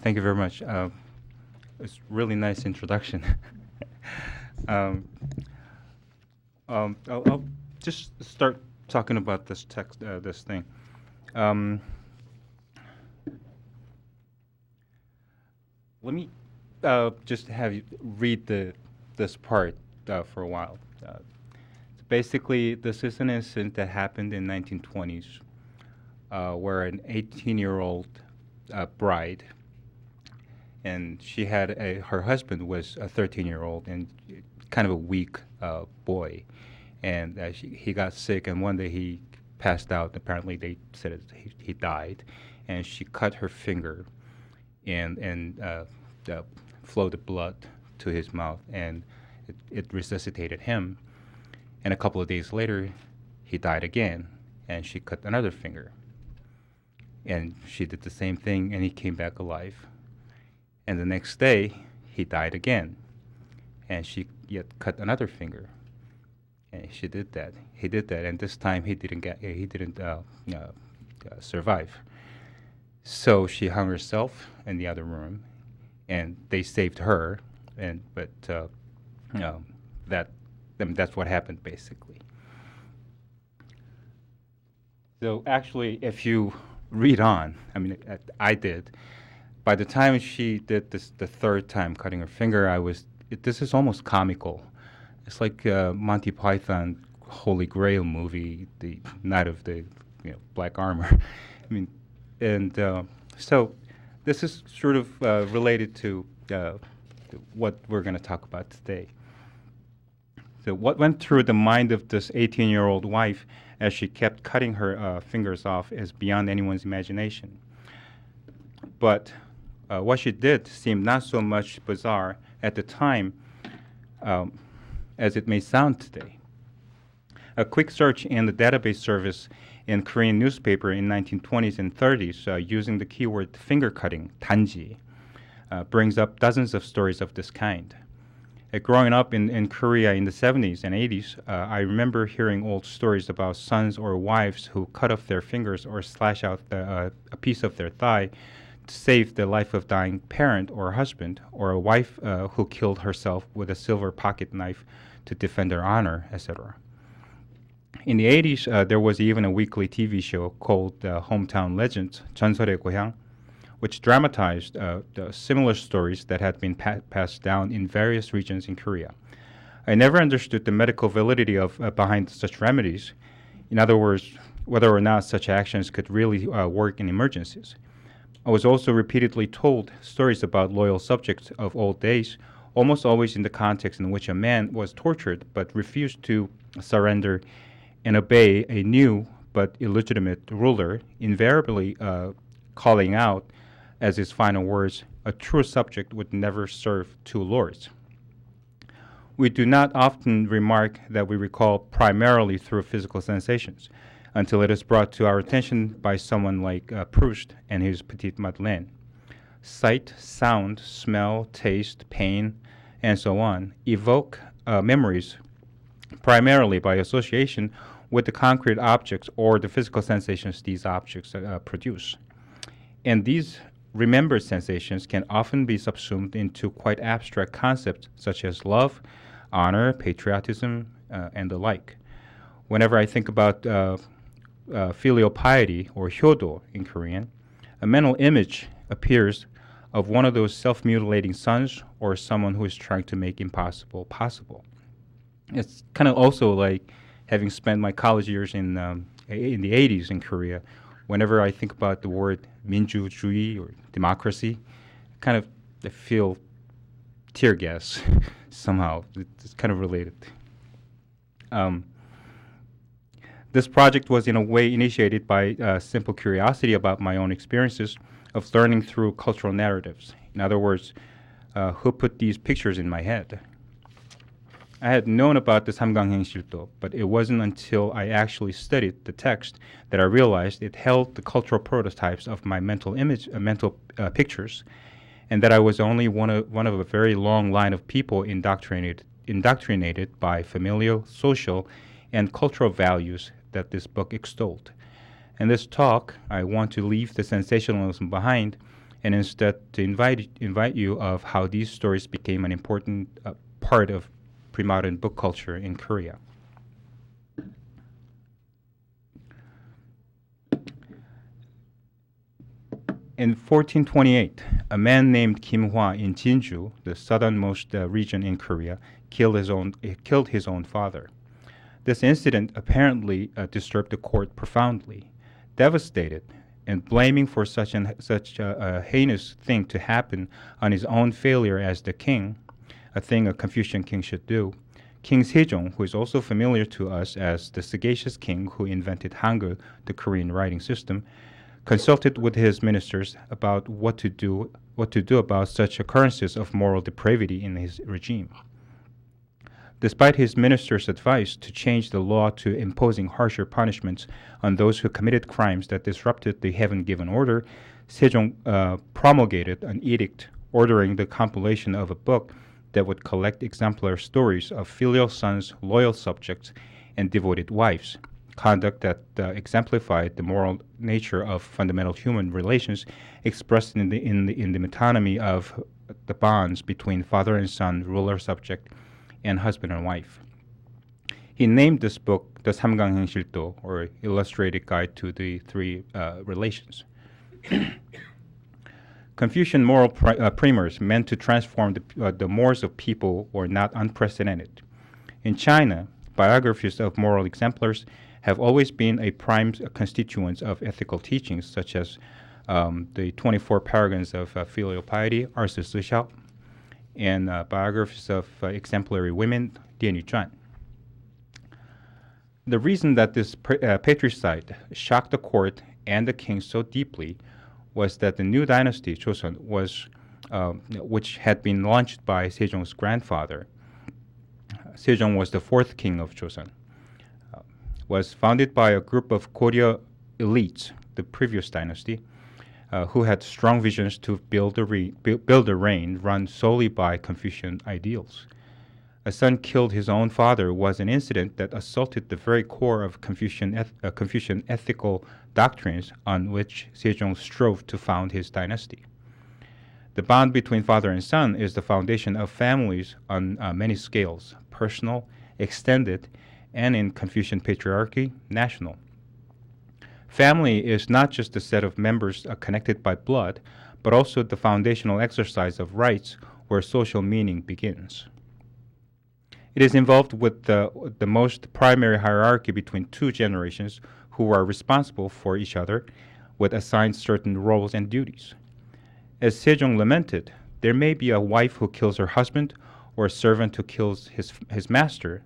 Thank you very much. It's really nice introduction. um, I'll just start talking about this text, this thing. Um, Let me just have you read this part for a while. Basically, this is an incident that happened in 1920s, where an 18-year-old bride, and she had her husband was a 13-year-old and kind of a weak boy, and he got sick, and one day he passed out. Apparently, they said he died, and she cut her finger, and flowed the blood to his mouth, and it resuscitated him. And a couple of days later, he died again, and she cut another finger. And she did the same thing, and he came back alive. And the next day, he died again, and she yet cut another finger. And she did that. He did that, and this time he didn't survive. So she hung herself in the other room, and they saved her. But that's what happened basically. So actually, if you read on, I did. By the time she did this, the third time cutting her finger, this is almost comical. It's like Monty Python Holy Grail movie, the Night of the Black Armor. So this is sort of related to what we're going to talk about today. So what went through the mind of this 18-year-old wife as she kept cutting her fingers off is beyond anyone's imagination. But what she did seemed not so much bizarre at the time as it may sound today. A quick search in the database service in Korean newspaper in 1920s and 30s using the keyword finger cutting, 단지, brings up dozens of stories of this kind. Growing up in Korea in the 70s and 80s, I remember hearing old stories about sons or wives who cut off their fingers or slash out a piece of their thigh to save the life of dying parent or husband, or a wife who killed herself with a silver pocket knife to defend her honor, etc. In the 80s, there was even a weekly TV show called Hometown Legends, 전설의 고향, which dramatized the similar stories that had been passed down in various regions in Korea. I never understood the medical validity of behind such remedies. In other words, whether or not such actions could really work in emergencies. I was also repeatedly told stories about loyal subjects of old days, almost always in the context in which a man was tortured but refused to surrender and obey a new but illegitimate ruler, invariably calling out as his final words, "A true subject would never serve two lords." We do not often remark that we recall primarily through physical sensations until it is brought to our attention by someone like Proust and his Petite Madeleine. Sight, sound, smell, taste, pain, and so on evoke memories primarily by association with the concrete objects or the physical sensations these objects produce. And these remembered sensations can often be subsumed into quite abstract concepts such as love, honor, patriotism, and the like. Whenever I think about filial piety, or hyodo in Korean, a mental image appears of one of those self-mutilating sons or someone who is trying to make impossible possible. It's kind of also like having spent my college years in the 80s in Korea. Whenever I think about the word 민주주의 or democracy, I feel tear gas somehow. It's kind of related. This project was in a way initiated by simple curiosity about my own experiences of learning through cultural narratives. In other words, who put these pictures in my head? I had known about the Samgang Haensil-to, but it wasn't until I actually studied the text that I realized it held the cultural prototypes of my mental pictures, and that I was only one of a very long line of people indoctrinated by familial, social, and cultural values that this book extolled. In this talk, I want to leave the sensationalism behind and instead to invite you of how these stories became an important part of pre-modern book culture in Korea. In 1428, a man named Kim Hwa in Jinju, the southernmost region in Korea, killed his own father. This incident apparently disturbed the court profoundly. Devastated and blaming for such a heinous thing to happen on his own failure as the king, a thing a Confucian king should do, King Sejong, who is also familiar to us as the sagacious king who invented Hangul, the Korean writing system, consulted with his ministers about what to do about such occurrences of moral depravity in his regime. Despite his minister's advice to change the law to imposing harsher punishments on those who committed crimes that disrupted the heaven-given order, Sejong promulgated an edict ordering the compilation of a book that would collect exemplar stories of filial sons, loyal subjects, and devoted wives, conduct that exemplified the moral nature of fundamental human relations expressed in the metonymy of the bonds between father and son, ruler-subject, and husband and wife. He named this book the Samgang Haensil-to, or Illustrated Guide to the Three Relations. Confucian moral primers meant to transform the mores of people were not unprecedented. In China, biographies of moral exemplars have always been a prime constituent of ethical teachings, such as the 24 paragons of filial piety, 24 Sixiao, and biographies of exemplary women, 典女传. The reason that this patricide shocked the court and the king so deeply was that the new dynasty, Choson, which had been launched by Sejong's grandfather. Sejong was the fourth king of Choson. Was founded by a group of Goryeo elites, the previous dynasty, who had strong visions to build a reign run solely by Confucian ideals. A son killed his own father was an incident that assaulted the very core of Confucian ethical doctrines on which Sejong strove to found his dynasty. The bond between father and son is the foundation of families on many scales: personal, extended, and in Confucian patriarchy, national. Family is not just a set of members connected by blood, but also the foundational exercise of rights where social meaning begins. It is involved with the most primary hierarchy between two generations who are responsible for each other, with assigned certain roles and duties. As Sejong lamented, there may be a wife who kills her husband or a servant who kills his master,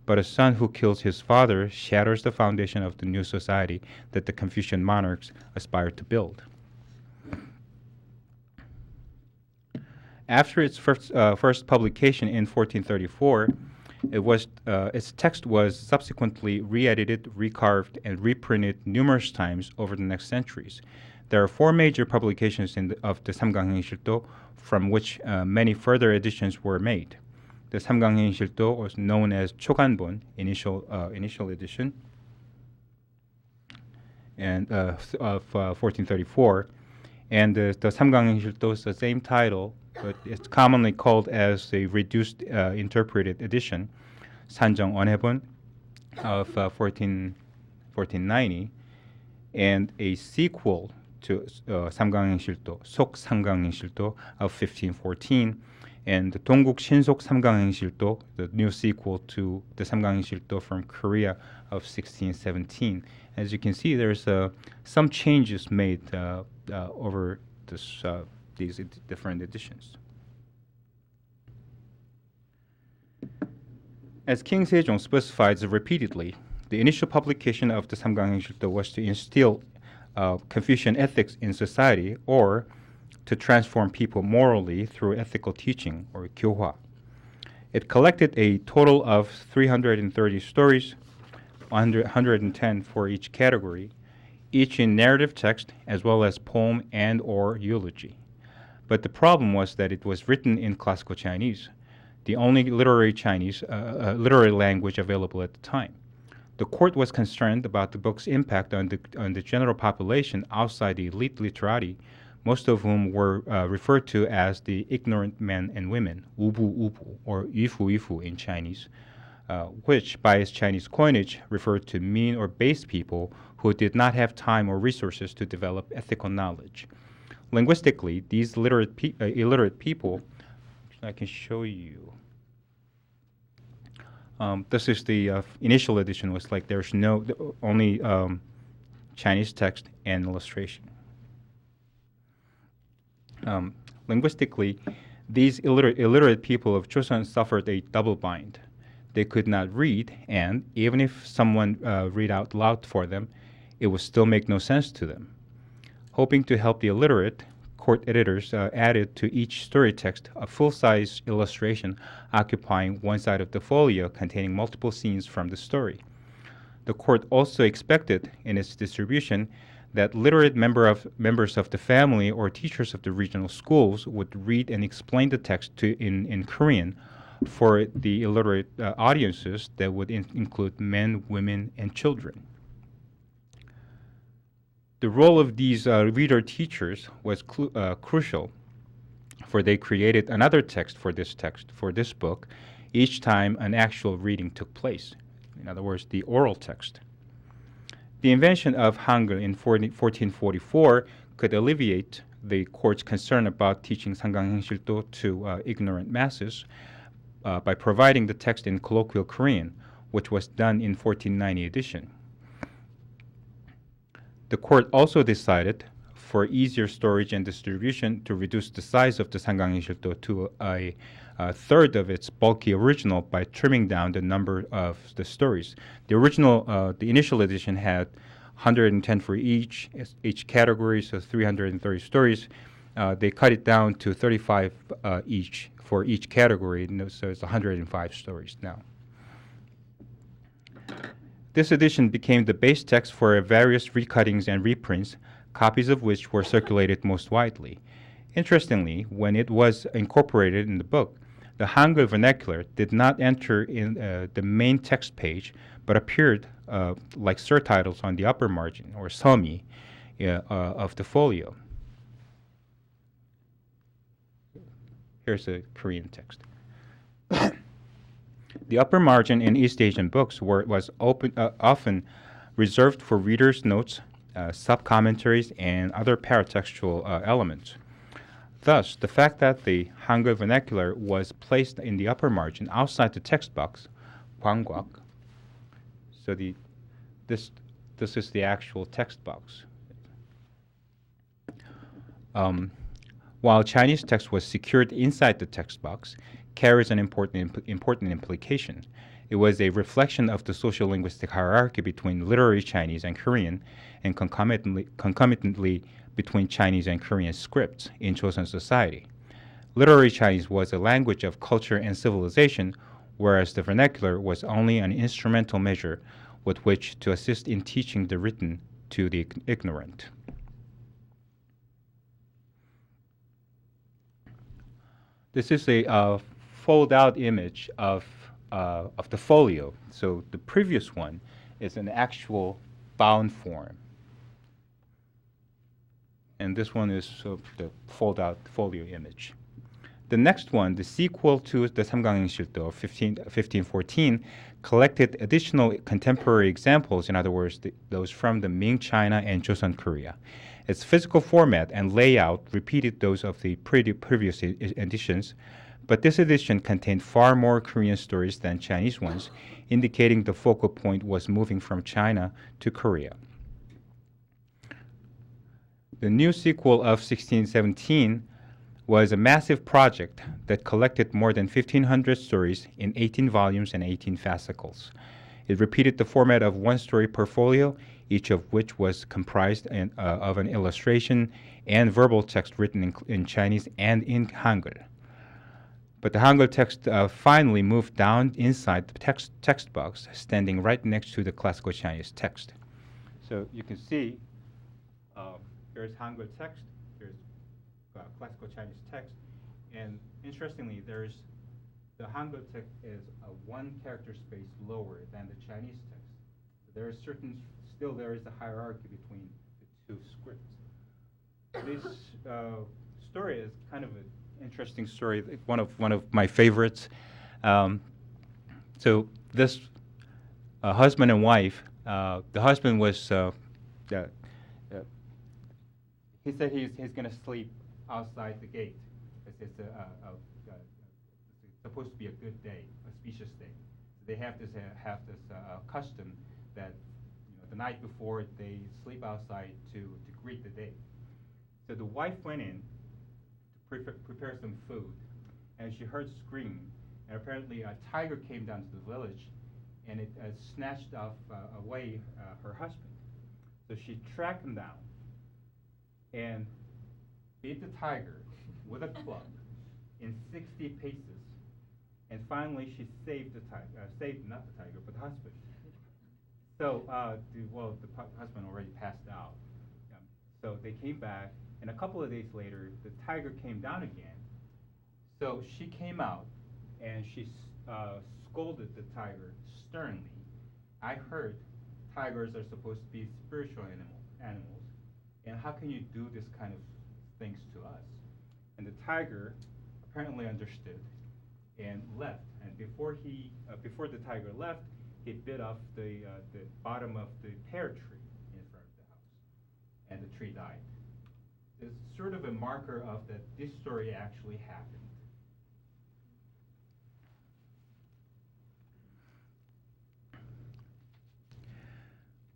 but a son who kills his father shatters the foundation of the new society that the Confucian monarchs aspired to build. After its first publication in 1434, its text was subsequently re-edited, recarved, and reprinted numerous times over the next centuries. There are four major publications of the Samgang Haensil-to, from which many further editions were made. The Samgang Haensil-to was known as Choganbon, initial edition, and of 1434, and the Samgang Haensil-to is the same title, but it's commonly called as a reduced interpreted edition, Sanjang Onhaebon of 1490, and a sequel to Samgang Haensil-to, Sok Samgang Haensil-to of 1514, and the Dongguk Shinsok Samgang Haensil-to, the new sequel to the Samgang Haensil-to from Korea of 1617. As you can see, there's some changes made over these different editions. As King Sejong specifies repeatedly, the initial publication of the Samgang Haensil-to was to instill Confucian ethics in society, or to transform people morally through ethical teaching, or 교화. It collected a total of 330 stories, 110 for each category, each in narrative text as well as poem and or eulogy. But the problem was that it was written in classical Chinese, the only literary language available at the time. The court was concerned about the book's impact on the general population outside the elite literati, most of whom were referred to as the ignorant men and women, ubu ubu, or yifu yifu in Chinese, which, by its Chinese coinage, referred to mean or base people who did not have time or resources to develop ethical knowledge. Linguistically, these illiterate people, I can show you. This is the initial edition. Was like there's only Chinese text and illustration. Linguistically, these illiterate people of Choson suffered a double bind. They could not read, and even if someone read out loud for them, it would still make no sense to them. Hoping to help the illiterate, court editors added to each story text a full-size illustration occupying one side of the folio containing multiple scenes from the story. The court also expected in its distribution that literate members of the family or teachers of the regional schools would read and explain the text in Korean for the illiterate audiences that would include men, women, and children. The role of these reader teachers was crucial, for they created another text for this book, each time an actual reading took place. In other words, the oral text. The invention of Hangul in 1444 could alleviate the court's concern about teaching Samgang Haensil-to to ignorant masses by providing the text in colloquial Korean, which was done in 1490 edition. The court also decided, for easier storage and distribution, to reduce the size of the Samgang Haensil-to to a third of its bulky original by trimming down the number of the stories. The initial edition had 110 for each category, so 330 stories. They cut it down to 35 each for each category, so it's 105 stories now. This edition became the base text for various recuttings and reprints, copies of which were circulated most widely. Interestingly, when it was incorporated in the book, the Hangul vernacular did not enter in the main text page, but appeared like surtitles on the upper margin, or somi, of the folio. Here's a Korean text. The upper margin in East Asian books was often reserved for readers' notes, sub-commentaries, and other paratextual elements. Thus, the fact that the Hangul vernacular was placed in the upper margin outside the text box, 광곽, so this is the actual text box. While Chinese text was secured inside the text box, carries an important implication. It was a reflection of the social linguistic hierarchy between literary Chinese and Korean, and concomitantly between Chinese and Korean scripts in Choson society. Literary Chinese was a language of culture and civilization, whereas the vernacular was only an instrumental measure with which to assist in teaching the written to the ignorant. This is a fold-out image of the folio. So the previous one is an actual bound form. And this one is the fold-out folio image. The next one, the sequel to the Samgang Haensil-to of 1514, collected additional contemporary examples, in other words, those from the Ming China and Joseon Korea. Its physical format and layout repeated those of the previous editions, but this edition contained far more Korean stories than Chinese ones, indicating the focal point was moving from China to Korea. The new sequel of 1617 was a massive project that collected more than 1,500 stories in 18 volumes and 18 fascicles. It repeated the format of one story per folio, each of which was comprised of an illustration and verbal text written in Chinese and in Hangul. But the Hangul text finally moved down inside the text box, standing right next to the classical Chinese text. So you can see there's Hangul text, there's classical Chinese text, and interestingly, the Hangul text is one character space lower than the Chinese text. So there is there is a hierarchy between the two scripts. this story is kind of an interesting story, one of my favorites. Um, so this husband and wife, the husband was uh, he said he's going to sleep outside the gate. It's supposed to be a good day, auspicious day. So they have this custom that the night before they sleep outside to greet the day. So the wife went in to prepare some food, and she heard screaming. And apparently a tiger came down to the village, and it snatched away her husband. So she tracked him down and beat the tiger with a club in 60 paces. And finally, she saved the tiger, saved not the tiger, but the husband. So, the husband already passed out. So they came back, and a couple of days later, the tiger came down again. So she came out, and she scolded the tiger sternly. I heard tigers are supposed to be spiritual animals, and how can you do this kind of things to us? And the tiger apparently understood and left. And before the tiger left, he bit off the bottom of the pear tree in front of the house, and the tree died. It's sort of a marker of that this story actually happened.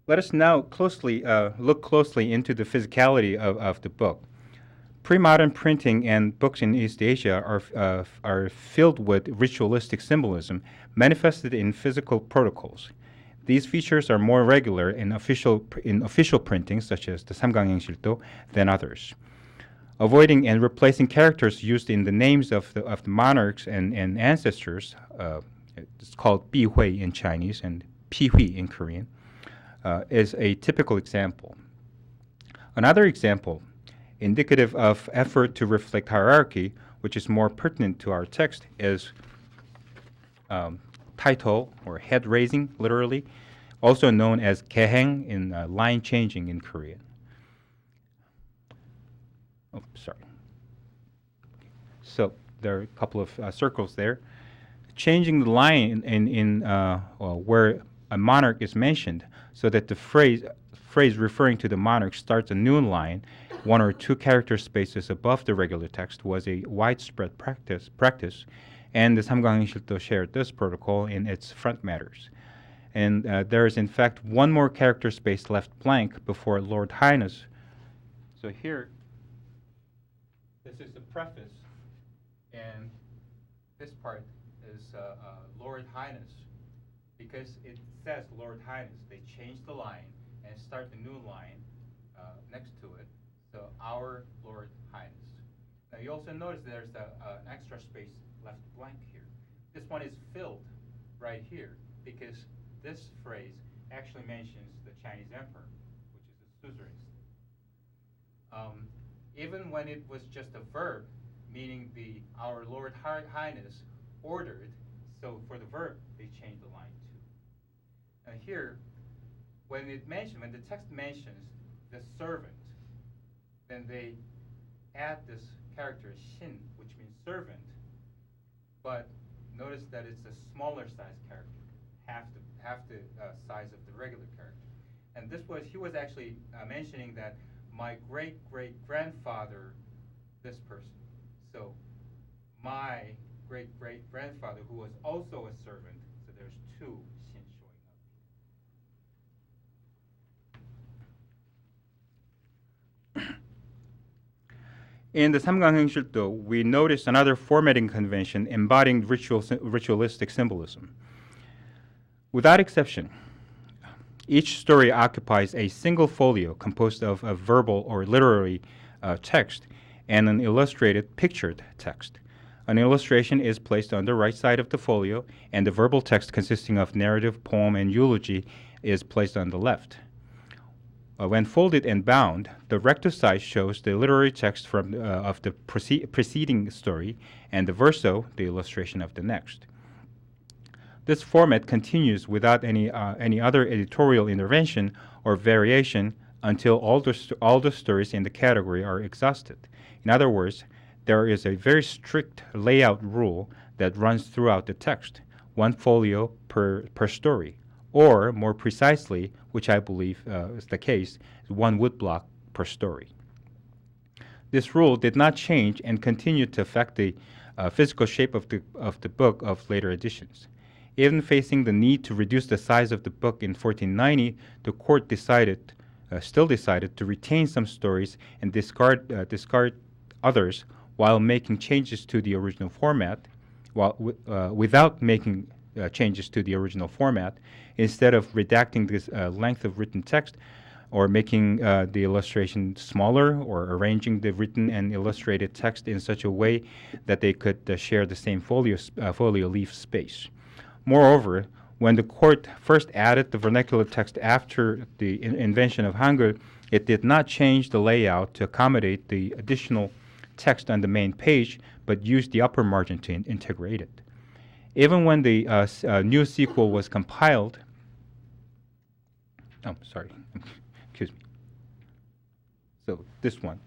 Let us now look closely into the physicality of the book. Pre-modern printing and books in East Asia are filled with ritualistic symbolism manifested in physical protocols. These features are more regular in official printings, such as the Samgang Haensil-to, than others. Avoiding and replacing characters used in the names of the monarchs and ancestors, it's called bihui in Chinese and pihui in Korean, is a typical example. Another example, indicative of effort to reflect hierarchy, which is more pertinent to our text, is title or head raising, literally, also known as geheng in line changing in Korean. Oh, sorry. So there are a couple of circles there. Changing the line in where a monarch is mentioned, so that the phrase referring to the monarch starts a new line, one or two character spaces above the regular text, was a widespread practice, and the Samgang Haensil-to shared this protocol in its front matters. And there is, in fact, one more character space left blank before Lord Highness. So here, this is the preface, and this part is Lord Highness. Because it says Lord Highness, they changed the line and start the new line next to it. So our Lord Highness. Now you also notice there's an extra space left blank here. This one is filled right here because this phrase actually mentions the Chinese emperor, which is a suzerain. Even when it was just a verb, meaning our Lord Highness ordered, so for the verb they changed the line too. And here, when the text mentions the servant, then they add this character shin, which means servant, but notice that it's a smaller size character, half the size of the regular character. And he was actually mentioning that my great-great-grandfather, this person. So my great-great-grandfather, who was also a servant, so there's two shin showing up. In the Samgang Haengsil-to, we notice another formatting convention embodying ritualistic symbolism. Without exception, each story occupies a single folio composed of a verbal or literary text and an illustrated pictured text. An illustration is placed on the right side of the folio, and the verbal text consisting of narrative, poem, and eulogy is placed on the left. When folded and bound, the recto side shows the literary text of the preceding story, and the verso, the illustration of the next. This format continues without any other editorial intervention or variation until all the stories in the category are exhausted. In other words, there is a very strict layout rule that runs throughout the text, one folio per story, or more precisely, which I believe is the case, one woodblock per story. This rule did not change and continued to affect the physical shape of the book of later editions. Even facing the need to reduce the size of the book in 1490, the court still decided to retain some stories and discard others while making changes to the original format, without making changes to the original format, instead of redacting this length of written text or making the illustration smaller or arranging the written and illustrated text in such a way that they could share the same folio leaf space. Moreover, when the court first added the vernacular text after the invention of Hangul, it did not change the layout to accommodate the additional text on the main page, but used the upper margin to integrate it. Even when the new sequel was compiled, excuse me. So this one.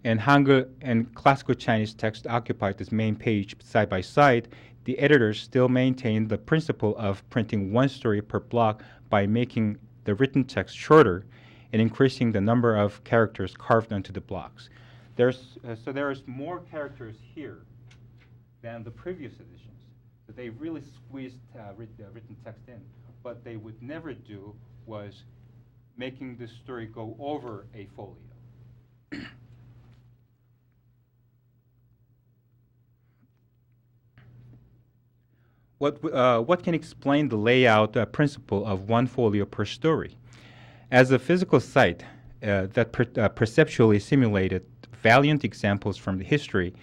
And Hangul and classical Chinese text occupied this main page side by side, the editors still maintained the principle of printing one story per block by making the written text shorter and increasing the number of characters carved onto the blocks. So there's more characters here than the previous editions. So they really squeezed written text in. What they would never do was making the story go over a folio. What can explain the layout principle of one folio per story? As a physical site that perceptually simulated valiant examples from the history,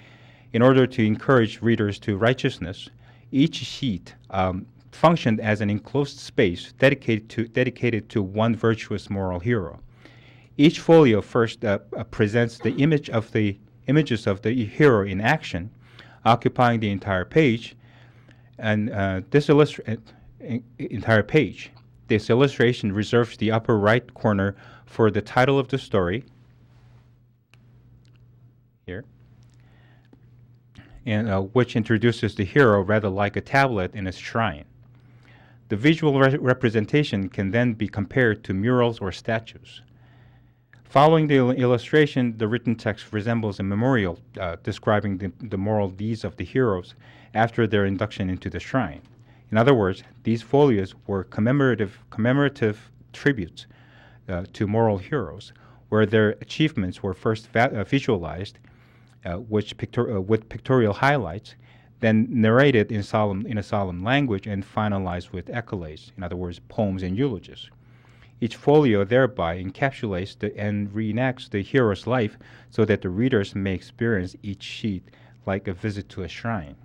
in order to encourage readers to righteousness, each sheet functioned as an enclosed space dedicated to one virtuous moral hero. Each folio first presents the images of the hero in action, occupying the entire page, and this illustration reserves the upper right corner for the title of the story here, and which introduces the hero rather like a tablet in a shrine. The visual representation can then be compared to murals or statues. Following the illustration, the written text resembles a memorial describing the moral deeds of the heroes after their induction into the shrine. In other words, these folios were commemorative tributes to moral heroes, where their achievements were first visualized with pictorial highlights, then narrated in a solemn language, and finalized with accolades, in other words, poems and eulogies. Each folio thereby encapsulates and reenacts the hero's life so that the readers may experience each sheet like a visit to a shrine.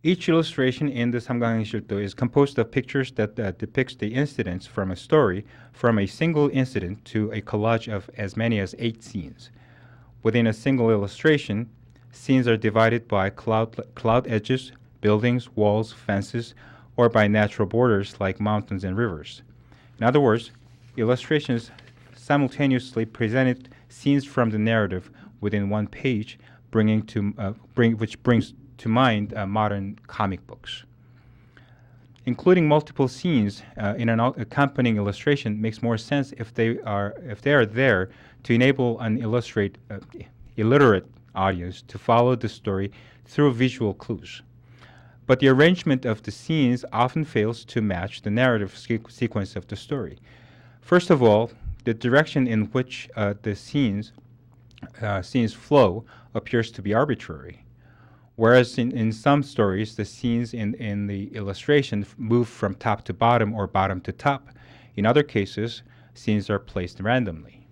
Each illustration in the Samgang Haensil-to is composed of pictures that depicts the incidents from a story, from a single incident to a collage of as many as 8 scenes. Within a single illustration, scenes are divided by cloud edges, buildings, walls, fences, or by natural borders like mountains and rivers. In other words, illustrations simultaneously presented scenes from the narrative within one page, which brings to mind modern comic books. Including multiple scenes in an accompanying illustration makes more sense if they are there to enable an illiterate audience to follow the story through visual clues. But the arrangement of the scenes often fails to match the narrative sequence of the story. First of all, the direction in which the scenes flow appears to be arbitrary. Whereas in some stories, the scenes in the illustration move from top to bottom or bottom to top. In other cases, scenes are placed randomly.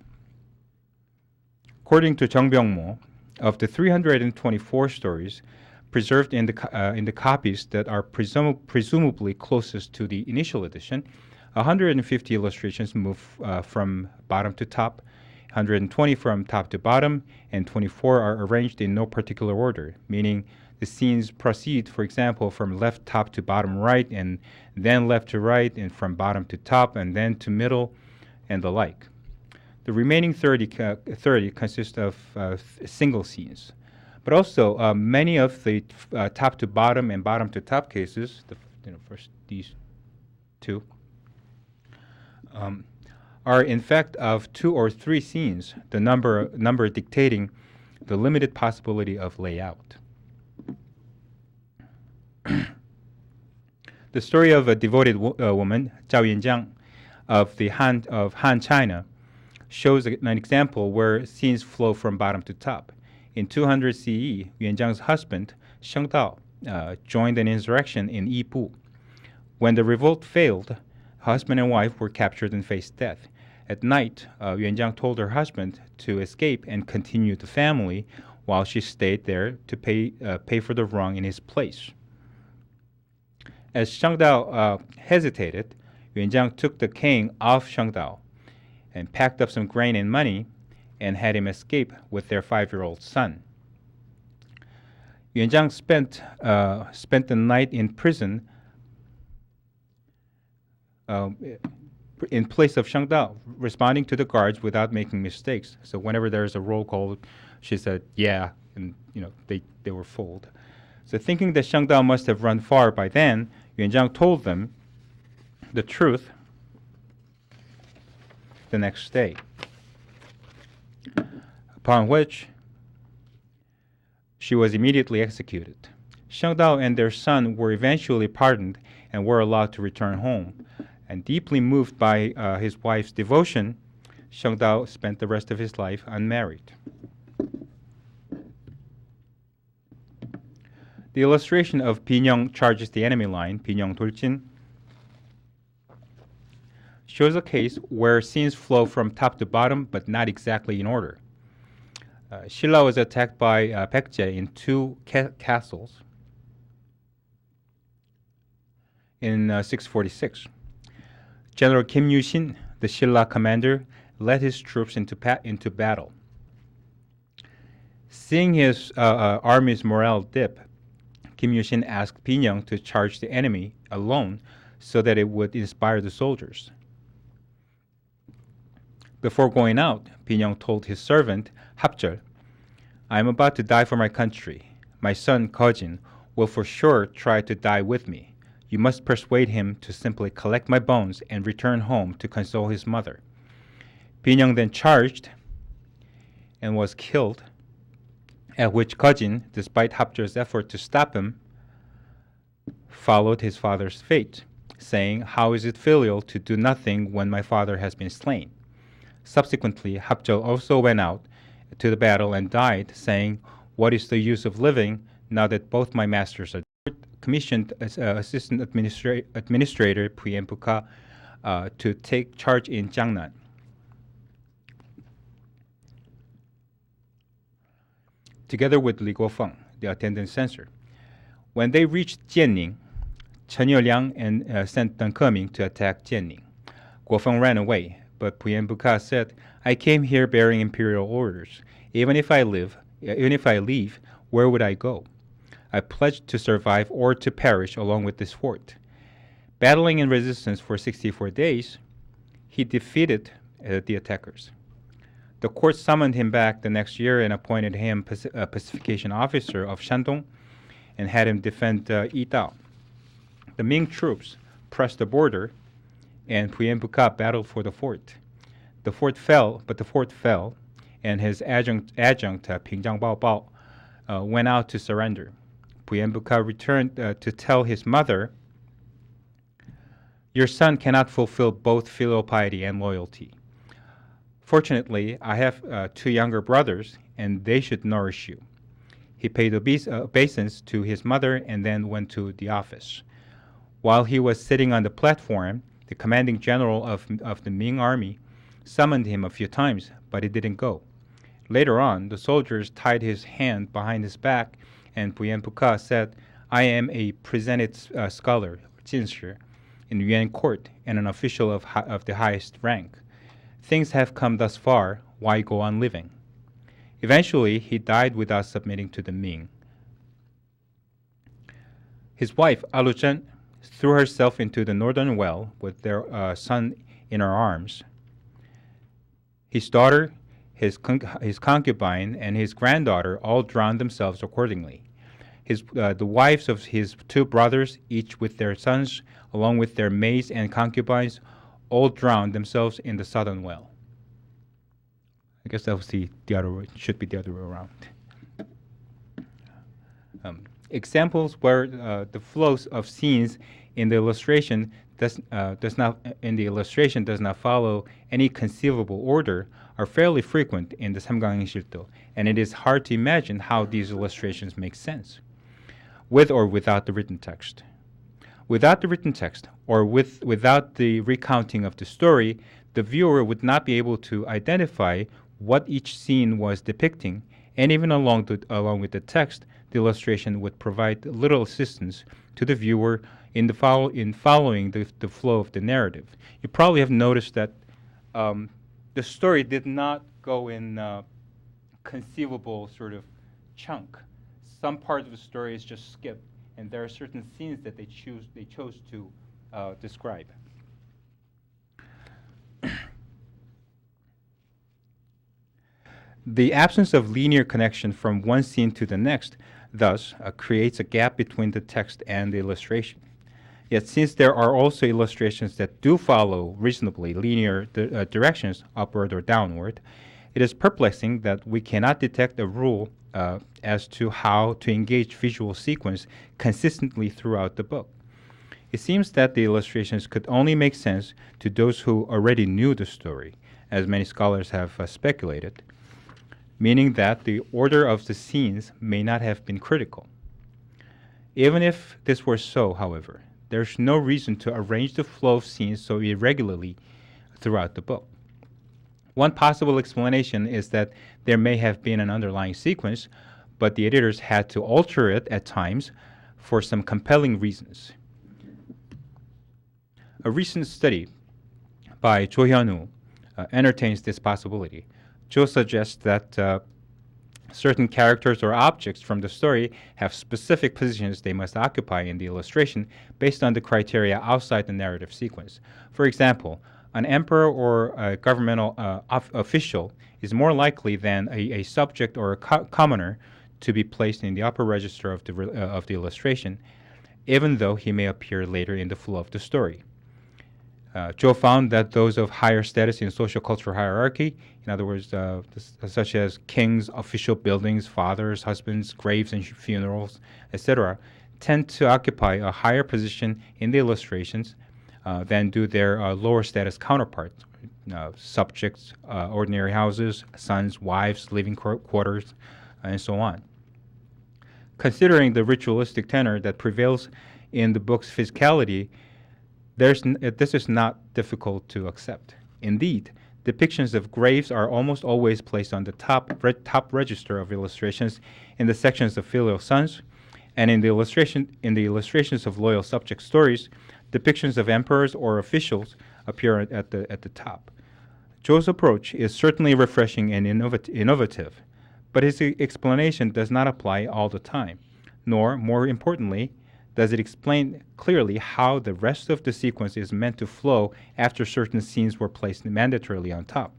According to Jung Byung-mo, of the 324 stories preserved in the copies that are presumably closest to the initial edition, 150 illustrations move from bottom to top, 120 from top to bottom, and 24 are arranged in no particular order, meaning the scenes proceed, for example, from left top to bottom right, and then left to right, and from bottom to top, and then to middle, and the like. The remaining 30 consist of single scenes. But also, many of the top to bottom and bottom to top cases, first these two, are in fact of 2 or 3 scenes, the number dictating the limited possibility of layout. The story of a devoted woman, Zhao Yuanjiang, of Han China, shows an example where scenes flow from bottom to top. In 200 CE, Yuanjiang's husband, Sheng Dao, joined an insurrection in Yibu. When the revolt failed, husband and wife were captured and faced death. At night, Yuanjiang told her husband to escape and continue the family while she stayed there to pay for the wrong in his place. As Sheng Dao hesitated, Yuanjiang took the king off Sheng Dao and packed up some grain and money and had him escape with their 5-year-old son. Yuanjiang spent the night in prison in place of Sheng Dao, responding to the guards without making mistakes. So whenever there's a roll call, she said, yeah, and they were fooled. So thinking that Sheng Dao must have run far by then, Yuanjiang told them the truth the next day, upon which she was immediately executed. Sheng Dao and their son were eventually pardoned and were allowed to return home. And deeply moved by his wife's devotion, Sheng Dao spent the rest of his life unmarried. The illustration of Binyong charges the enemy line, Binyong Dolchin, shows a case where scenes flow from top to bottom but not exactly in order. Silla was attacked by Baekje in 2 castles in 646. General Kim Yu-shin, the Silla commander, led his troops into battle. Seeing his army's morale dip, Kim Yu-shin asked Binyong to charge the enemy alone so that it would inspire the soldiers. Before going out, Binyong told his servant, Hapjeol, I am about to die for my country. My son, Kojin, will for sure try to die with me. You must persuade him to simply collect my bones and return home to console his mother. Binyong then charged and was killed, at which Kojin, despite Hapjeol's effort to stop him, followed his father's fate, saying, How is it filial to do nothing when my father has been slain? Subsequently, Hapjeol also went out to the battle and died, saying, What is the use of living now that both my masters are dead? Commissioned Assistant Administrator Puyen Puka to take charge in Jiangnan. Together with Li Guofeng, the attendant censor. When they reached Jianning, Chen Youliang sent Deng Keming to attack Jianning. Guofeng ran away, but Puyen Puka said, I came here bearing imperial orders. Even if I leave, where would I go? I pledged to survive or to perish along with this fort. Battling in resistance for 64 days, he defeated the attackers. The court summoned him back the next year and appointed him pacification officer of Shandong and had him defend Yidao. The Ming troops pressed the border, and Puyen Puka battled for the fort. The fort fell, and his adjunct Pingjiang Bao Bao went out to surrender. Puyen Puka returned to tell his mother, Your son cannot fulfill both filial piety and loyalty. Fortunately, I have 2 younger brothers, and they should nourish you. He paid obeisance to his mother and then went to the office. While he was sitting on the platform, the commanding general of the Ming army summoned him a few times, but he didn't go. Later on, the soldiers tied his hand behind his back, and Puyen Puka said, I am a presented scholar, Jinshi, in Yuan court and an official of the highest rank. Things have come thus far. why go on living? Eventually, he died without submitting to the Ming. His wife, Aluchen, threw herself into the northern well with their son in her arms. His daughter, his concubine, and his granddaughter all drowned themselves accordingly. The wives of his two brothers, each with their sons, along with their maids and concubines, all drowned themselves in the southern well. I guess that was the other way, should be the other way around. Examples where the flows of scenes in the illustration does not follow any conceivable order are fairly frequent in the Samgang Haensil-to, and it is hard to imagine how these illustrations make sense, with or without the written text. Without the written text, or without the recounting of the story, the viewer would not be able to identify what each scene was depicting, and even along with the text, the illustration would provide little assistance to the viewer in following the flow of the narrative. You probably have noticed that the story did not go in conceivable sort of chunk. Some part of the story is just skipped, and there are certain scenes that they chose to describe. The absence of linear connection from one scene to the next thus creates a gap between the text and the illustration. Yet since there are also illustrations that do follow reasonably linear directions, upward or downward, it is perplexing that we cannot detect a rule as to how to engage visual sequence consistently throughout the book. It seems that the illustrations could only make sense to those who already knew the story, as many scholars have speculated, meaning that the order of the scenes may not have been critical. Even if this were so, however, there's no reason to arrange the flow of scenes so irregularly throughout the book. One possible explanation is that there may have been an underlying sequence, but the editors had to alter it at times for some compelling reasons. A recent study by Jo Hyun-woo entertains this possibility. Jo suggests that certain characters or objects from the story have specific positions they must occupy in the illustration based on the criteria outside the narrative sequence. For example, an emperor or a governmental official is more likely than a subject or a commoner to be placed in the upper register of the illustration, even though he may appear later in the flow of the story. Jo found that those of higher status in social cultural hierarchy, in other words, such as kings, official buildings, fathers, husbands, graves and funerals, etc., tend to occupy a higher position in the illustrations than do their lower status counterparts, subjects, ordinary houses, sons, wives, living quarters, and so on. Considering the ritualistic tenor that prevails in the book's physicality, this is not difficult to accept. Indeed, depictions of graves are almost always placed on the top register of illustrations in the sections of filial sons, and in the illustrations of loyal subject stories, depictions of emperors or officials appear at the top. Jo's approach is certainly refreshing and innovative, but his explanation does not apply all the time, nor, more importantly, does it explain clearly how the rest of the sequence is meant to flow after certain scenes were placed mandatorily on top,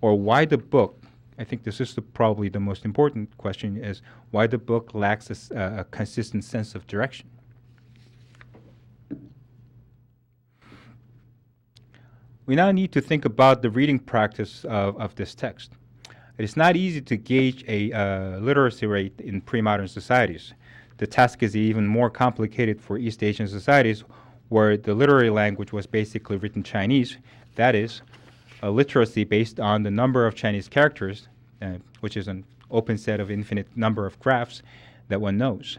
or why the book, I think this is probably the most important question, is why the book lacks a consistent sense of direction. We now need to think about the reading practice of this text. It is not easy to gauge a literacy rate in pre-modern societies. The task is even more complicated for East Asian societies where the literary language was basically written Chinese, that is, a literacy based on the number of Chinese characters, which is an open set of infinite number of graphs that one knows.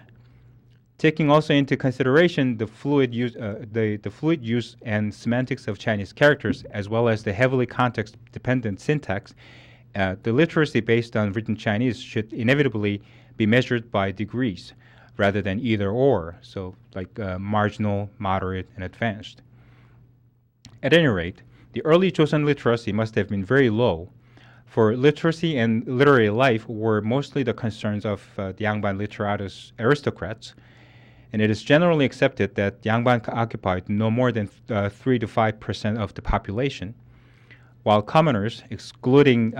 Taking also into consideration the fluid use and semantics of Chinese characters, as well as the heavily context-dependent syntax, the literacy based on written Chinese should inevitably be measured by degrees, rather than either or, so like marginal, moderate, and advanced. At any rate, the early Joseon literacy must have been very low, for literacy and literary life were mostly the concerns of the Yangban literatus aristocrats, and it is generally accepted that Yangban occupied no more than 3 to 5% of the population, while commoners, excluding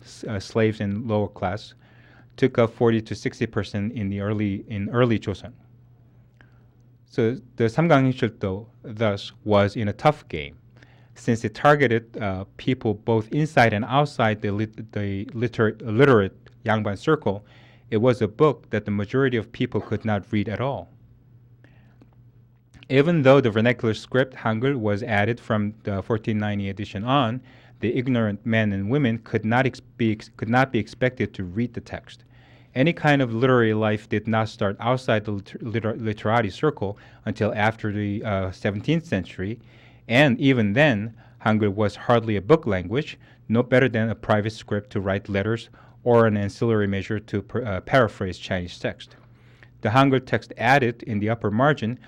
slaves and lower class, took up 40 to 60% in early Joseon. So the Samgang Haensil-to thus was in a tough game, since it targeted people both inside and outside the literate Yangban circle. It was a book that the majority of people could not read at all. Even though the vernacular script Hangul was added from the 1490 edition on, the ignorant men and women could not be expected to read the text. Any kind of literary life did not start outside the literati circle until after the 17th century, and even then, Hangul was hardly a book language, no better than a private script to write letters or an ancillary measure to paraphrase Chinese text. The Hangul text added in the upper margin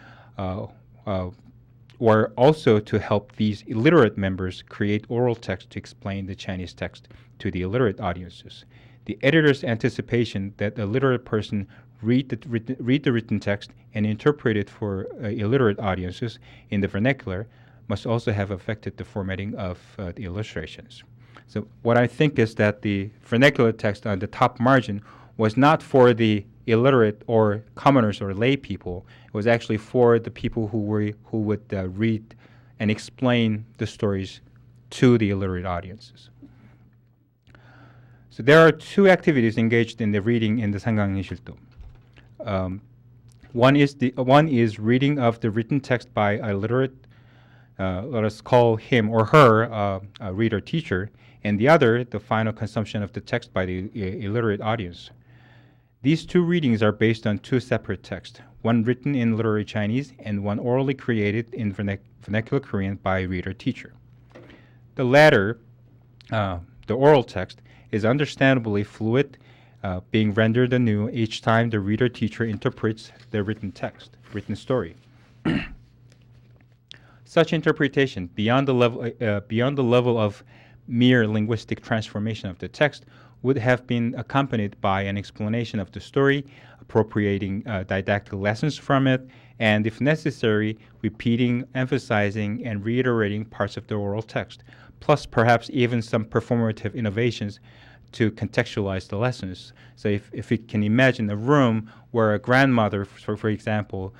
were also to help these illiterate members create oral text to explain the Chinese text to the illiterate audiences. The editor's anticipation that a literate person read the written text and interpret it for illiterate audiences in the vernacular must also have affected the formatting of the illustrations. So what I think is that the vernacular text on the top margin was not for the illiterate or commoners or lay people. It was actually for the people who would read and explain the stories to the illiterate audiences. So there are two activities engaged in the reading in the Samgang Haensil-to. One is reading of the written text by a literate, let us call him or her a reader teacher, and the other, the final consumption of the text by the illiterate audience. These two readings are based on two separate texts, one written in literary Chinese and one orally created in vernacular Korean by reader-teacher. The latter, the oral text, is understandably fluid, being rendered anew each time the reader-teacher interprets the written text, written story. Such interpretation, beyond the level of mere linguistic transformation of the text, would have been accompanied by an explanation of the story, appropriating didactic lessons from it, and, if necessary, repeating, emphasizing, and reiterating parts of the oral text, plus perhaps even some performative innovations to contextualize the lessons. So if you can imagine a room where a grandmother, for example,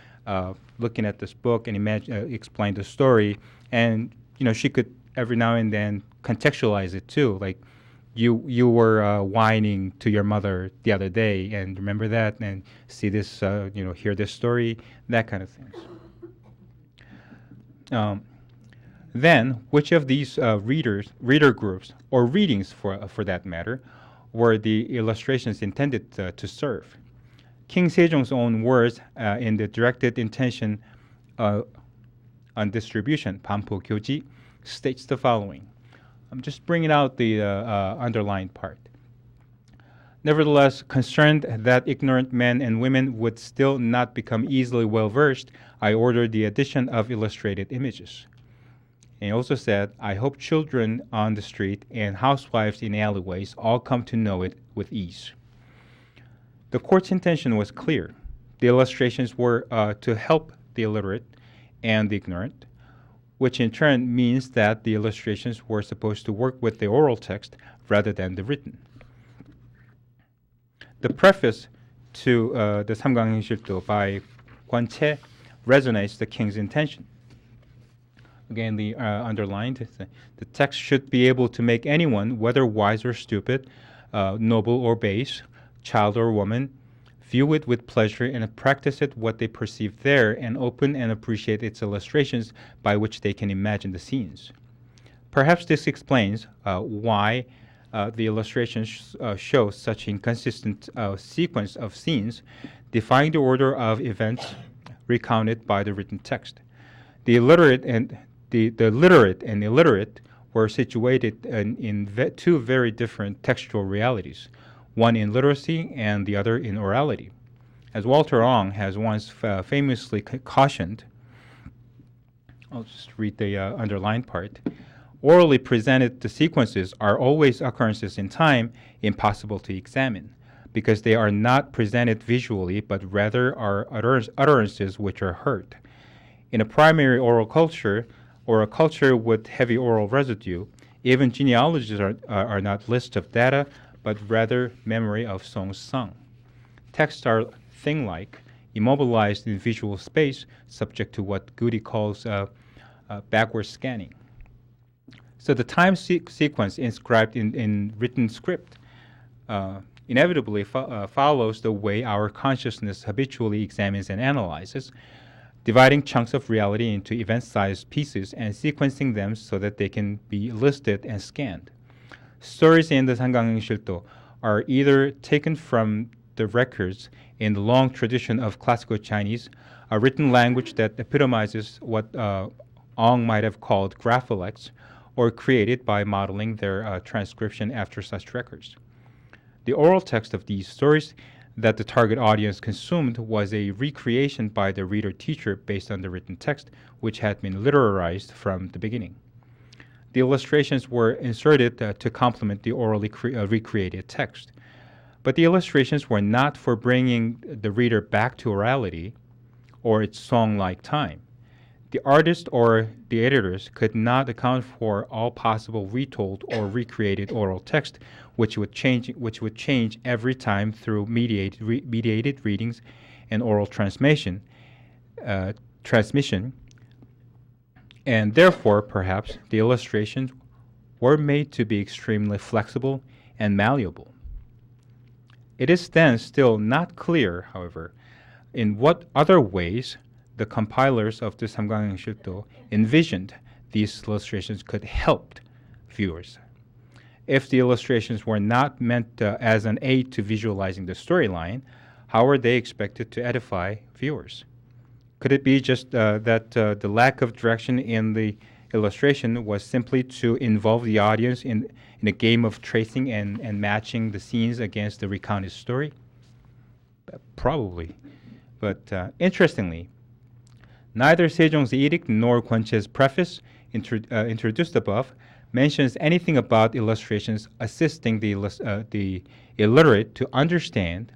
looking at this book and explain the story, and she could every now and then contextualize it too, like you were whining to your mother the other day, and remember that, and see this, hear this story, that kind of things. Then, which of these reader groups, or readings for that matter, were the illustrations intended to serve? King Sejong's own words in the directed intention on distribution, 반포 교지, states the following. I'm just bringing out the underlined part. Nevertheless, concerned that ignorant men and women would still not become easily well-versed, I ordered the addition of illustrated images. And he also said, I hope children on the street and housewives in alleyways all come to know it with ease. The court's intention was clear. The illustrations were to help the illiterate and the ignorant, which in turn means that the illustrations were supposed to work with the oral text rather than the written. The preface to the Samgang Haensil-to by Kwan-che resonates the king's intention. Again, the underlined, the text should be able to make anyone, whether wise or stupid, noble or base, child or woman, view it with pleasure and practice it what they perceive there, and open and appreciate its illustrations by which they can imagine the scenes. Perhaps this explains why the illustrations show such inconsistent sequence of scenes, defying the order of events recounted by the written text. The literate and illiterate were situated in two very different textual realities, one in literacy and the other in orality. As Walter Ong has once famously cautioned, I'll just read the underlined part, Orally presented, the sequences are always occurrences in time impossible to examine, because they are not presented visually, but rather are utterances which are heard. In a primary oral culture, or a culture with heavy oral residue, even genealogies are not lists of data, but rather memory of songs sung. Texts are thing-like, immobilized in visual space, subject to what Goody calls backward scanning. So the time sequence inscribed in written script inevitably follows the way our consciousness habitually examines and analyzes, dividing chunks of reality into event-sized pieces and sequencing them so that they can be listed and scanned. Stories in the Samgang Haengsil-to are either taken from the records in the long tradition of classical Chinese, a written language that epitomizes what Ong might have called grapholex, or created by modeling their transcription after such records. The oral text of these stories that the target audience consumed was a recreation by the reader-teacher based on the written text, which had been literarized from the beginning. The illustrations were inserted to complement the orally recreated text. But the illustrations were not for bringing the reader back to orality or its song-like time. The artist or the editors could not account for all possible retold or recreated oral text, which would change every time through mediated readings and oral transmission, and therefore, perhaps, the illustrations were made to be extremely flexible and malleable. It is then still not clear, however, in what other ways the compilers of the Samgang Haengsil-to envisioned these illustrations could help viewers. If the illustrations were not meant as an aid to visualizing the storyline, how are they expected to edify viewers? Could it be just that the lack of direction in the illustration was simply to involve the audience in a game of tracing and matching the scenes against the recounted story? Probably. But interestingly, neither Sejong's edict nor Gwenche's preface, introduced above, mentions anything about illustrations assisting the illiterate to understand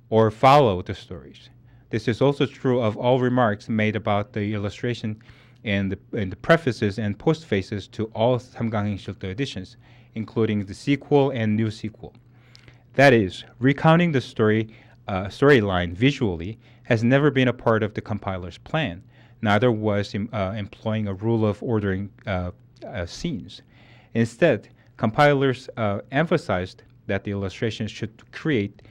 or follow the stories. This is also true of all remarks made about the illustration in the prefaces and postfaces to all Samgang Haengsil-to editions, including the sequel and new sequel. That is, recounting the storyline visually has never been a part of the compiler's plan. Neither was employing a rule of ordering scenes. Instead, compilers emphasized that the illustrations should create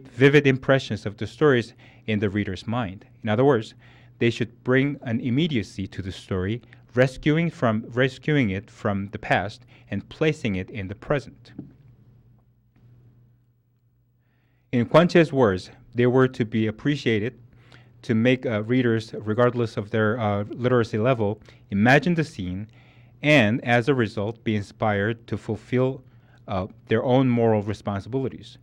vivid impressions of the stories in the reader's mind. In other words, they should bring an immediacy to the story, rescuing it from the past and placing it in the present. In Gwenche's words, they were to be appreciated to make readers, regardless of their literacy level, imagine the scene and, as a result, be inspired to fulfill their own moral responsibilities.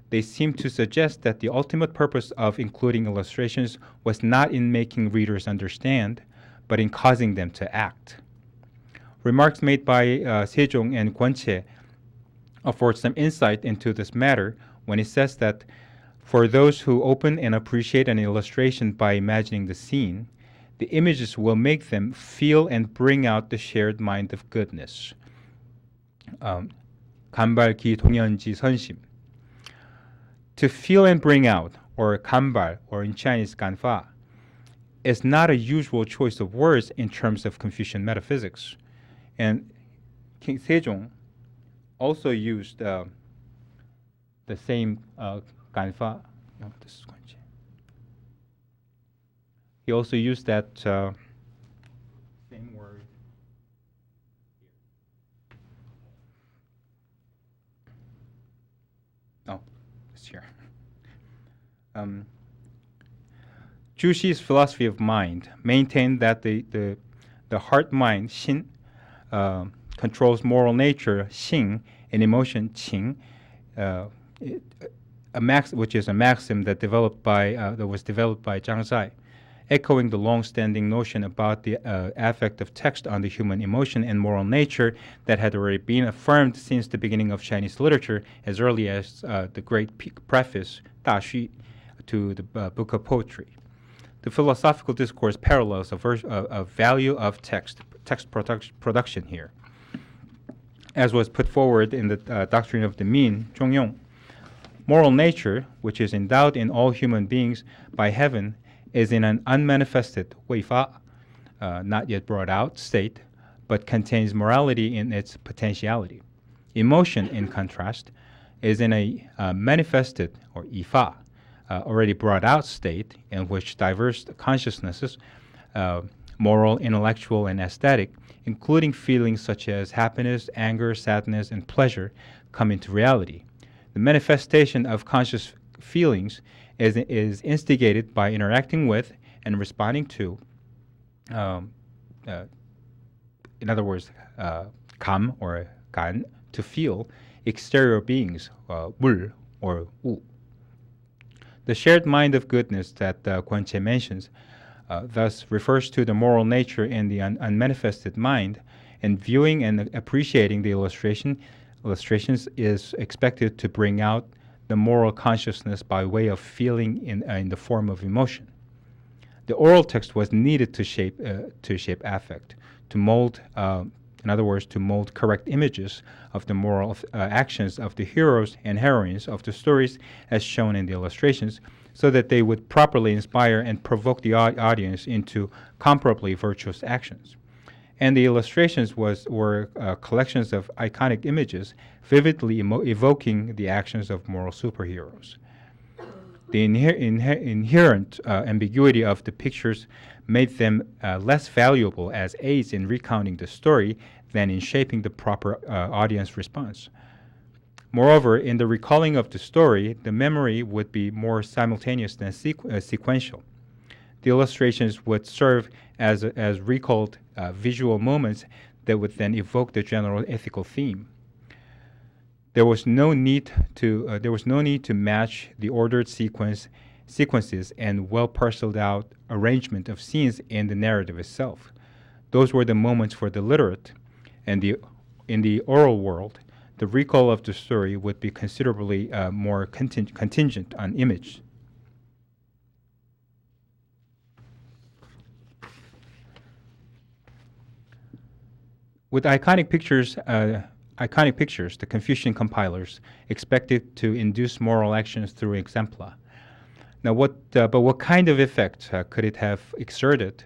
They seem to suggest that the ultimate purpose of including illustrations was not in making readers understand, but in causing them to act. Remarks made by Sejong and Gwenche afford some insight into this matter when he says that for those who open and appreciate an illustration by imagining the scene, the images will make them feel and bring out the shared mind of goodness. 간발기 동연지 선심. To feel and bring out, or 간발, or in Chinese 간파, is not a usual choice of words in terms of Confucian metaphysics. And King Sejong also used the same 간파. No, this is Gwenche. He also used that same word. Oh, it's here. Juxi's philosophy of mind maintained that the heart-mind, xin, controls moral nature, xing, and emotion, qing, which is a maxim that was developed by Zhang Zai, echoing the long-standing notion about the affect of text on the human emotion and moral nature that had already been affirmed since the beginning of Chinese literature, as early as the great preface, 大序, to the Book of Poetry. The philosophical discourse parallels a value of text production here, as was put forward in the Doctrine of the Mean, 中庸. Moral nature, which is endowed in all human beings by heaven, is in an unmanifested 未发, not yet brought out state, but contains morality in its potentiality. Emotion, in contrast, is in a manifested, or 已发, already brought out state in which diverse consciousnesses, moral, intellectual, and aesthetic, including feelings such as happiness, anger, sadness, and pleasure, come into reality. The manifestation of conscious feelings is instigated by interacting with and responding to, in other words, 감 or 간, to feel, exterior beings, 물 or 우. The shared mind of goodness that Guanche mentions thus refers to the moral nature in the unmanifested mind, and viewing and appreciating the illustrations is expected to bring out the moral consciousness by way of feeling in the form of emotion. The oral text was needed to shape affect, to mold, in other words, to mold correct images of the moral actions of the heroes and heroines of the stories as shown in the illustrations, so that they would properly inspire and provoke the audience into comparably virtuous actions. And the illustrations were collections of iconic images vividly evoking the actions of moral superheroes. The inherent ambiguity of the pictures made them less valuable as aids in recounting the story than in shaping the proper audience response. Moreover, in the recalling of the story, the memory would be more simultaneous than sequential. The illustrations would serve as recalled visual moments that would then evoke the general ethical theme. There was no need to match the ordered sequences and well parceled out arrangement of scenes in the narrative itself. Those were the moments for the literate, and in the oral world, the recall of the story would be considerably more contingent on image. With iconic pictures, the Confucian compilers expected to induce moral actions through exempla. Now, what kind of effect could it have exerted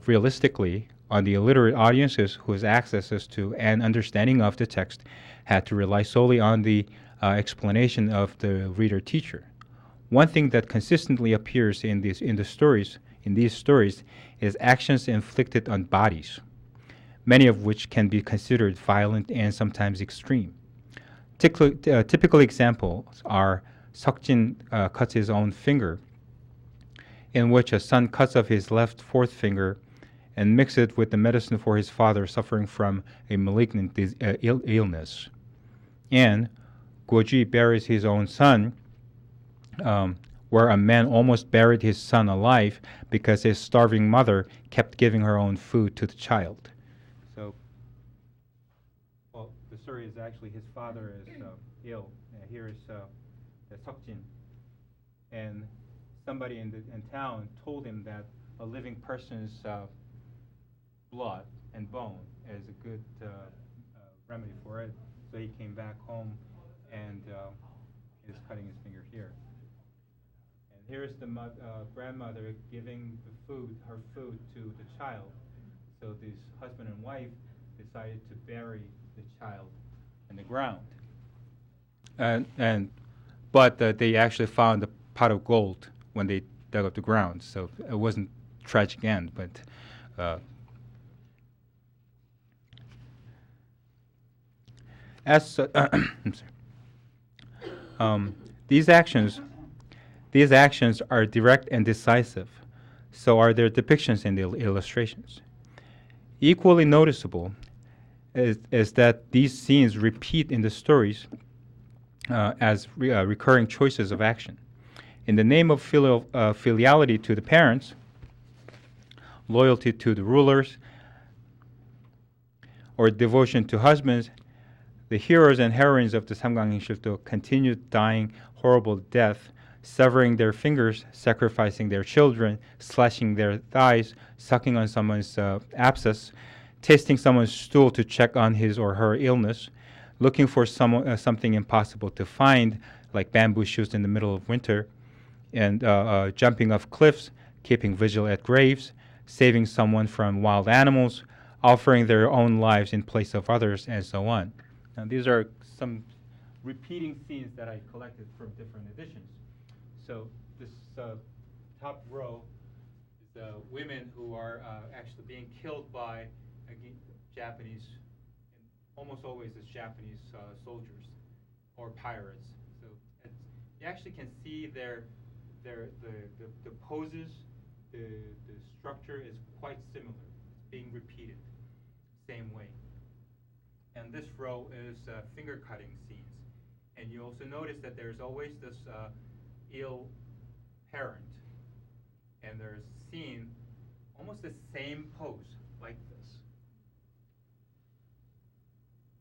realistically on the illiterate audiences whose accesses to and understanding of the text had to rely solely on the explanation of the reader-teacher? One thing that consistently appears in these stories is actions inflicted on bodies, many of which can be considered violent and sometimes extreme. Typical examples are Seokjin cuts his own finger, in which a son cuts off his left fourth finger and mixes it with the medicine for his father suffering from a malignant illness. And Guoji buries his own son, where a man almost buried his son alive because his starving mother kept giving her own food to the child. So, well, the story is actually his father is ill. Here is the Seokjin, and somebody in town told him that a living person's blood and bone is a good remedy for it. So he came back home and is cutting his finger here. And here's the grandmother giving her food to the child. So this husband and wife decided to bury the child in the ground. But they actually found a pot of gold when they dug up the ground. So it wasn't a tragic end, but I'm sorry. These actions are direct and decisive. So are their depictions in the illustrations. Equally noticeable is that these scenes repeat in the stories as recurring choices of action. In the name of filiality to the parents, loyalty to the rulers, or devotion to husbands, the heroes and heroines of the Samgang Haensil-to continued dying horrible death, severing their fingers, sacrificing their children, slashing their thighs, sucking on someone's abscess, tasting someone's stool to check on his or her illness, looking for something impossible to find, like bamboo shoots in the middle of winter, and jumping off cliffs, keeping vigil at graves, saving someone from wild animals, offering their own lives in place of others, and so on. Now, these are some repeating scenes that I collected from different editions. So this top row is women who are actually being killed by Japanese, almost always it's Japanese soldiers or pirates. So you actually can see the poses, the structure is quite similar. It's being repeated, same way. And this row is finger cutting scenes. And you also notice that there's always this ill parent, and there's seen almost the same pose like this.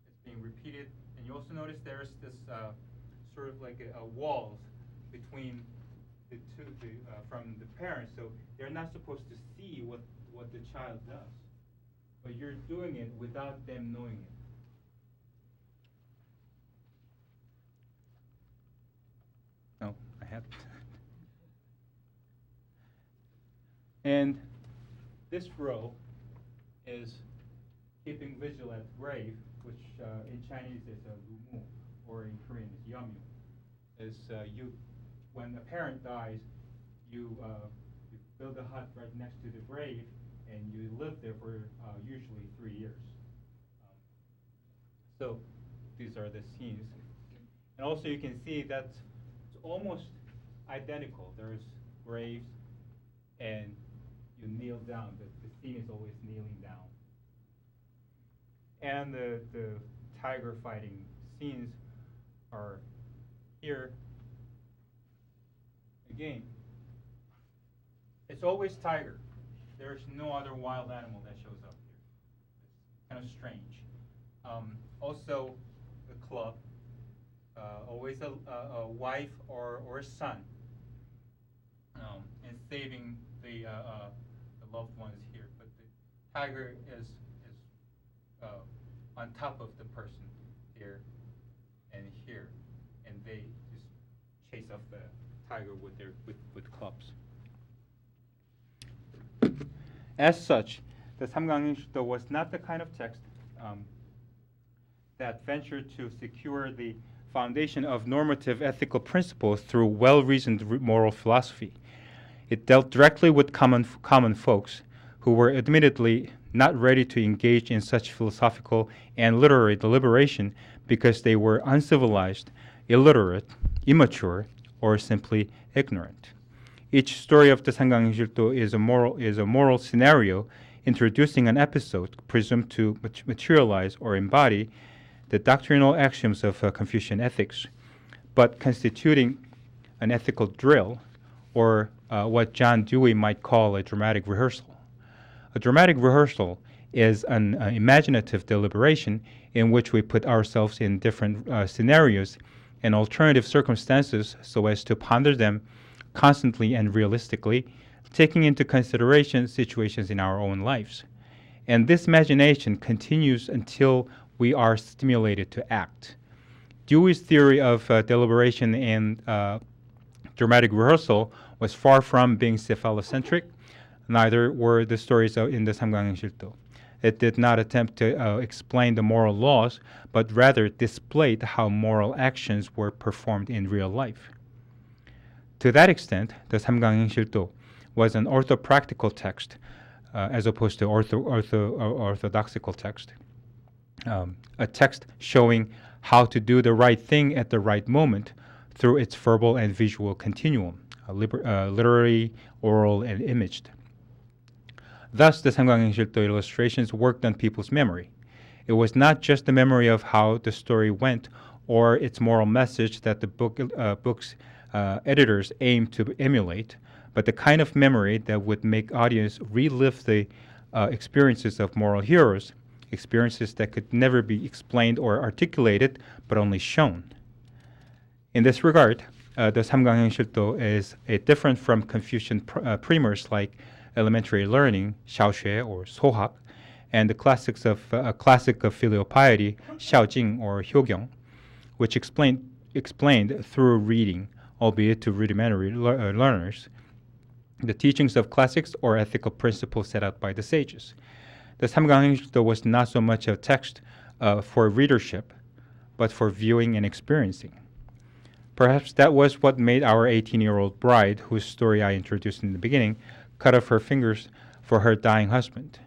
It's being repeated, and you also notice there's this sort of like a walls between the two, from the parents, so they're not supposed to see what the child does, but you're doing it without them knowing it. No, I haven't. And this row is keeping vigil at grave, which in Chinese is a lumu, or in Korean is yamyu. Is when a parent dies, you build a hut right next to the grave, and you live there for usually 3 years. So these are the scenes. And also you can see that it's almost identical. There's graves, and you kneel down. The scene is always kneeling down. And the tiger fighting scenes are here. Again, it's always tiger. There's no other wild animal that shows up here. It's kind of strange. Also, the club. Always a wife or a son, and saving the loved ones here. But the tiger is on top of the person here and here, and they just chase off the tiger with clubs. As such, the Samgang Haensil-to was not the kind of text that ventured to secure the foundation of normative ethical principles through well-reasoned moral philosophy. It dealt directly with common folks who were admittedly not ready to engage in such philosophical and literary deliberation because they were uncivilized, illiterate, immature, or simply ignorant. Each story of the Samgang Haensil-to is a moral scenario introducing an episode presumed to materialize or embody the doctrinal axioms of Confucian ethics, but constituting an ethical drill, or what John Dewey might call a dramatic rehearsal. A dramatic rehearsal is an imaginative deliberation in which we put ourselves in different scenarios and alternative circumstances so as to ponder them constantly and realistically, taking into consideration situations in our own lives. And this imagination continues until we are stimulated to act. Dewey's theory of deliberation and dramatic rehearsal was far from being cephalocentric. Neither were the stories in the Samgang Haensil-to. It did not attempt to explain the moral laws, but rather displayed how moral actions were performed in real life. To that extent, the Samgang Haensil-to was an orthopractical text as opposed to orthodoxical text. A text showing how to do the right thing at the right moment through its verbal and visual continuum, literary, oral, and imaged. Thus, the Samgang Haensil-to illustrations worked on people's memory. It was not just the memory of how the story went or its moral message that the book's editors aimed to emulate, but the kind of memory that would make audience relive the experiences of moral heroes, experiences that could never be explained or articulated, but only shown. In this regard, the Samgang Haengsil-to is different from Confucian primers like elementary learning, xiaoxue or sohak, and the classics of classic of filial piety, xiaojing or hyogyong, which explained through reading, albeit to rudimentary learners, the teachings of classics or ethical principles set out by the sages. The Samgang Haengsil-to was not so much a text for readership, but for viewing and experiencing. Perhaps that was what made our 18-year-old bride, whose story I introduced in the beginning, cut off her fingers for her dying husband.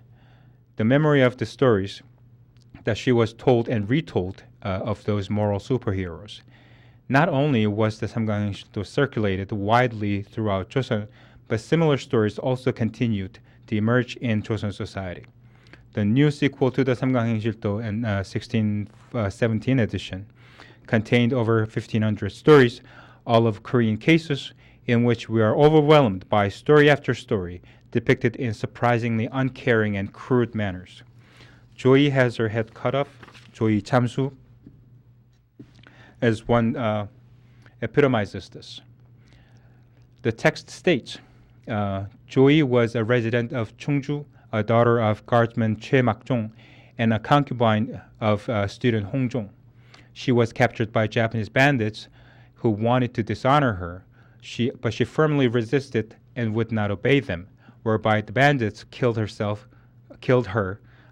The memory of the stories that she was told and retold of those moral superheroes. Not only was the Samgang Haengsil-to circulated widely throughout Choson, but similar stories also continued to emerge in Choson society. The new sequel to the Samgang Haengsil-to in 1617 edition contained over 1,500 stories, all of Korean cases, in which we are overwhelmed by story after story depicted in surprisingly uncaring and crude manners. Joy has her head cut off, Joy Chamsu, as one epitomizes this. The text states, Joy was a resident of Chungju, a daughter of guardsman Choi Mak-jong, and a concubine of student Hong Jong. She was captured by Japanese bandits who wanted to dishonor her, but she firmly resisted and would not obey them, whereby the bandits killed her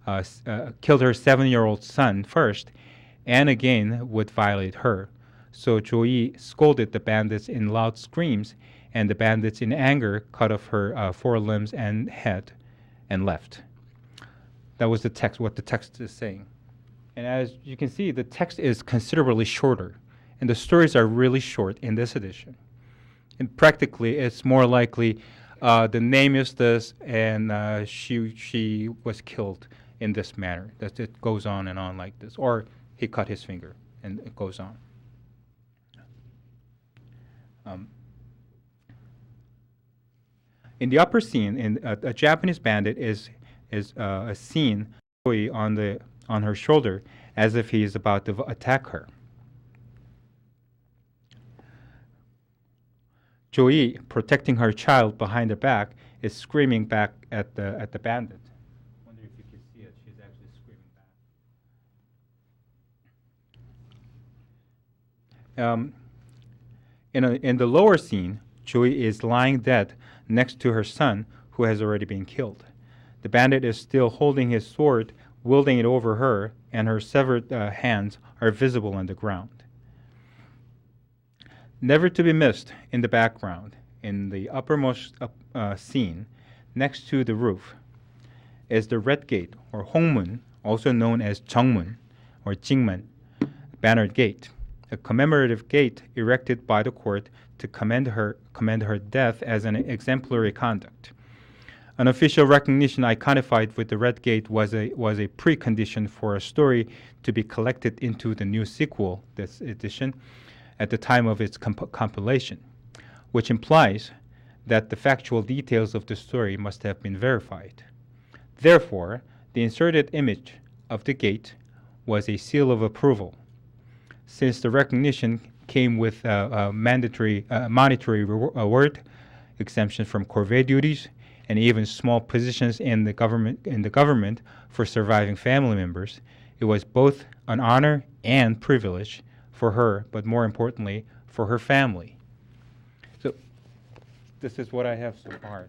7-year-old son first, and again would violate her. So Joyi scolded the bandits in loud screams, and the bandits in anger cut off her forelimbs and head and left. That was the text, what the text is saying. And as you can see, the text is considerably shorter, and the stories are really short in this edition. And practically, it's more likely the name is this, and she was killed in this manner. That it goes on and on like this, or he cut his finger, and it goes on. In the upper scene, a Japanese bandit is seen on her shoulder as if he is about to attack her. Joey, protecting her child behind her back, is screaming back at the bandit. I wonder if you can see it. She's actually screaming back. In the lower scene, Joey is lying dead next to her son, who has already been killed. The bandit is still holding his sword, wielding it over her, and her severed hands are visible on the ground. Never to be missed in the background, in the uppermost scene, next to the roof, is the Red Gate, or Hongmun, also known as Jeongmun, or Jingmun, bannered gate, a commemorative gate erected by the court to commend her death as an exemplary conduct. An official recognition iconified with the Red Gate was a precondition for a story to be collected into the new sequel, this edition, at the time of its compilation, which implies that the factual details of the story must have been verified. Therefore, the inserted image of the gate was a seal of approval. Since the recognition came with a mandatory monetary reward, exemption from corvée duties, and even small positions in the government for surviving family members, it was both an honor and privilege for her, but more importantly, for her family. So this is what I have so far.